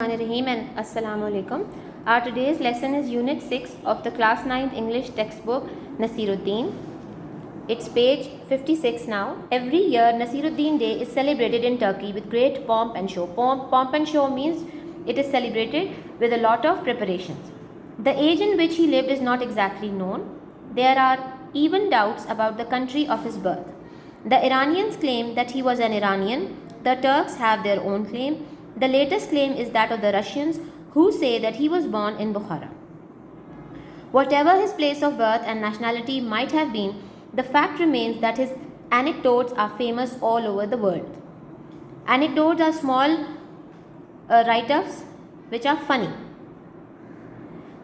Bismillahirrahmanirrahim and Assalamu alaikum. Our today's lesson is Unit 6 of the Class 9th English textbook Nasiruddin. It's page 56 now. Every year Nasiruddin Day is celebrated in Turkey with great pomp and show. Pomp and show means it is celebrated with a lot of preparations. The age in which he lived is not exactly known. There are even doubts about the country of his birth. The Iranians claim that he was an Iranian. The Turks have their own claim. The latest claim is that of the Russians, who say that he was born in Bukhara. Whatever his place of birth and nationality might have been, the fact remains that his anecdotes are famous all over the world. Anecdotes are small write-ups which are funny.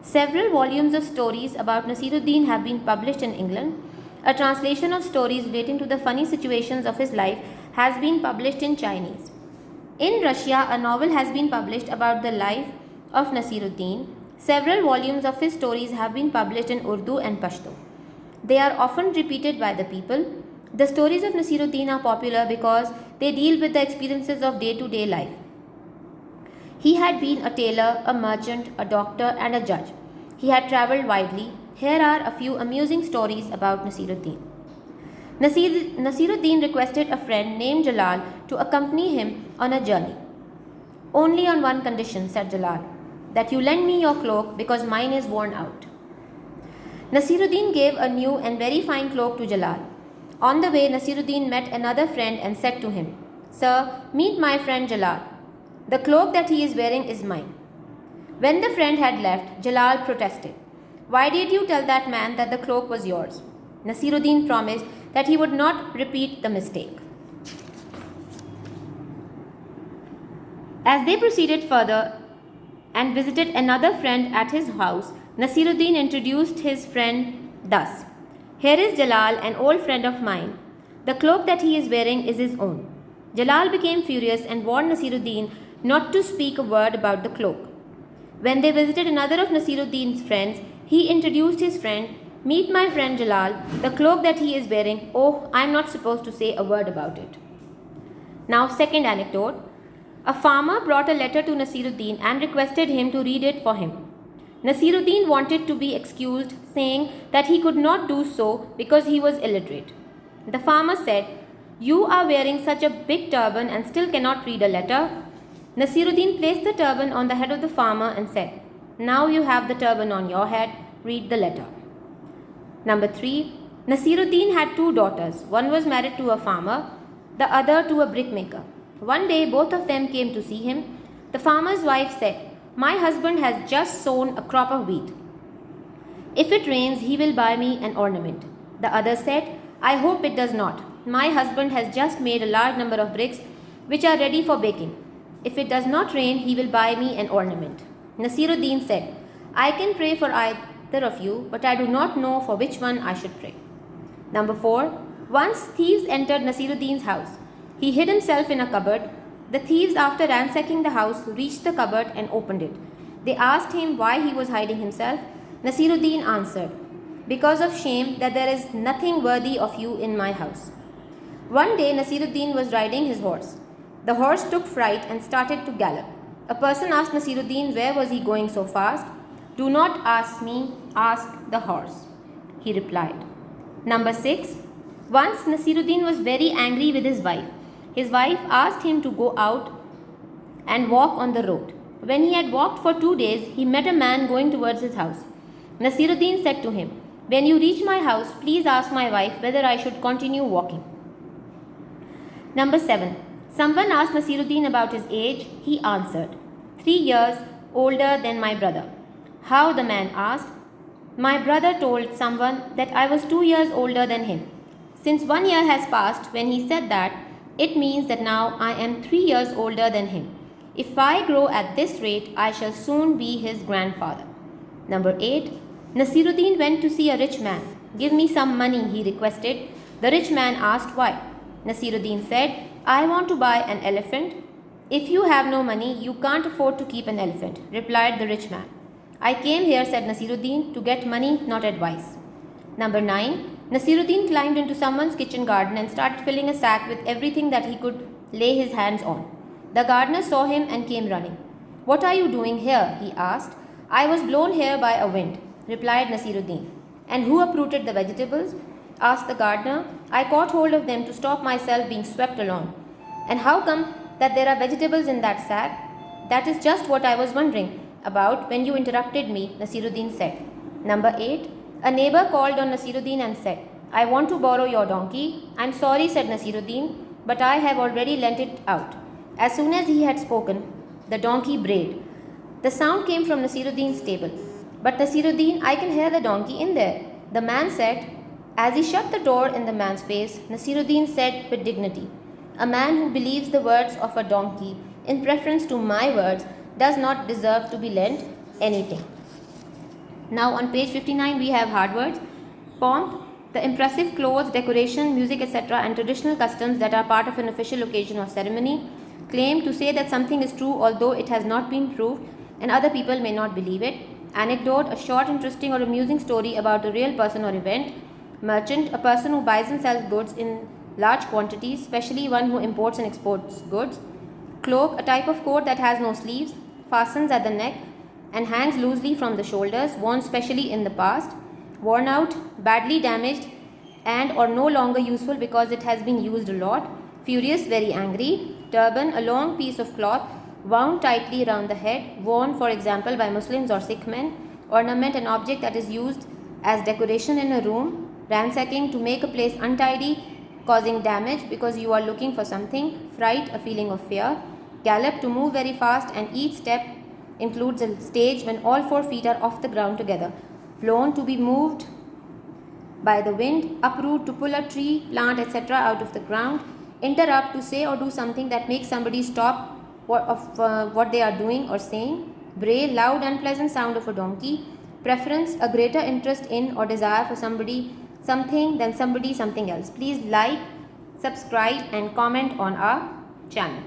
Several volumes of stories about Nasiruddin have been published in England. A translation of stories relating to the funny situations of his life has been published in Chinese. In Russia, a novel has been published about the life of Nasiruddin. Several volumes of his stories have been published in Urdu and Pashto. They are often repeated by the people. The stories of Nasiruddin are popular because they deal with the experiences of day-to-day life. He had been a tailor, a merchant, a doctor, and a judge. He had travelled widely. Here are a few amusing stories about Nasiruddin. Nasiruddin requested a friend named Jalal to accompany him on a journey. "Only on one condition," said Jalal, "that you lend me your cloak because mine is worn out." Nasiruddin gave a new and very fine cloak to Jalal. On the way, Nasiruddin met another friend and said to him, "Sir, meet my friend Jalal. The cloak that he is wearing is mine." When the friend had left, Jalal protested, "Why did you tell that man that the cloak was yours?" Nasiruddin promised that he would not repeat the mistake. As they proceeded further and visited another friend at his house, Nasiruddin introduced his friend thus, "Here is Jalal, an old friend of mine. The cloak that he is wearing is his own." Jalal became furious and warned Nasiruddin not to speak a word about the cloak. When they visited another of Nasiruddin's friends, he introduced his friend, "Meet my friend Jalal. The cloak that he is wearing, oh, I am not supposed to say a word about it." Now, second anecdote. A farmer brought a letter to Nasiruddin and requested him to read it for him. Nasiruddin wanted to be excused, saying that he could not do so because he was illiterate. The farmer said, "You are wearing such a big turban and still cannot read a letter." Nasiruddin placed the turban on the head of the farmer and said, "Now you have the turban on your head, read the letter." Number 3. Nasiruddin had 2 daughters. One was married to a farmer, the other to a brickmaker. One day both of them came to see him. The farmer's wife said, "My husband has just sown a crop of wheat. If it rains, he will buy me an ornament." The other said, "I hope it does not. My husband has just made a large number of bricks which are ready for baking. If it does not rain, he will buy me an ornament." Nasiruddin said, "I can pray for either of you, but I do not know for which one I should pray." Number 4. Once thieves entered Nasiruddin's house. He hid himself in a cupboard. The thieves, after ransacking the house, reached the cupboard and opened it. They asked him why he was hiding himself. Nasiruddin answered, "Because of shame that there is nothing worthy of you in my house." One day Nasiruddin was riding his horse. The horse took fright and started to gallop. A person asked Nasiruddin where was he going so fast. "Do not ask me, ask the horse," he replied. Number 6. Once Nasiruddin was very angry with his wife. His wife asked him to go out and walk on the road. When he had walked for 2 days, he met a man going towards his house. Nasiruddin said to him, "When you reach my house, please ask my wife whether I should continue walking." Number 7. Someone asked Nasiruddin about his age. He answered, 3 years older than my brother." "How?" the man asked. "My brother told someone that I was 2 years older than him. Since 1 year has passed when he said that, it means that now I am 3 years older than him. If I grow at this rate, I shall soon be his grandfather." Number 8. Nasiruddin went to see a rich man. "Give me some money," he requested. The rich man asked why. Nasiruddin said, "I want to buy an elephant." "If you have no money, you can't afford to keep an elephant," replied the rich man. "I came here," said Nasiruddin, "to get money, not advice." Number 9. Nasiruddin climbed into someone's kitchen garden and started filling a sack with everything that he could lay his hands on. The gardener saw him and came running. "What are you doing here?" he asked. "I was blown here by a wind," replied Nasiruddin. "And who uprooted the vegetables?" asked the gardener. "I caught hold of them to stop myself being swept along." "And how come that there are vegetables in that sack?" "That is just what I was wondering about when you interrupted me," Nasiruddin said. Number 8. A neighbor called on Nasiruddin and said, "I want to borrow your donkey." "I'm sorry," said Nasiruddin, "but I have already lent it out." As soon as he had spoken, the donkey brayed. The sound came from Nasiruddin's stable. "But Nasiruddin, I can hear the donkey in there," the man said. As he shut the door in the man's face, Nasiruddin said with dignity, "A man who believes the words of a donkey in preference to my words does not deserve to be lent anything." Now on page 59 we have hard words. Pomp, the impressive clothes, decoration, music, etc. and traditional customs that are part of an official occasion or ceremony. Claim, to say that something is true although it has not been proved and other people may not believe it. Anecdote, a short, interesting or amusing story about a real person or event. Merchant, a person who buys and sells goods in large quantities, especially one who imports and exports goods. Cloak, a type of coat that has no sleeves, fastens at the neck and hangs loosely from the shoulders, worn specially in the past. Worn out, badly damaged and or no longer useful because it has been used a lot. Furious, very angry. Turban, a long piece of cloth wound tightly round the head, worn for example by Muslims or Sikh men. Ornament, an object that is used as decoration in a room. Ransacking, to make a place untidy, causing damage because you are looking for something. Fright, a feeling of fear. Gallop, to move very fast, and each step includes a stage when all 4 feet are off the ground together. Blown, to be moved by the wind. Uproot, to pull a tree, plant, etc. out of the ground. Interrupt, to say or do something that makes somebody stop what they are doing or saying. Bray, loud unpleasant sound of a donkey. Preference, a greater interest in or desire for somebody something than somebody something else. Please like, subscribe and comment on our channel.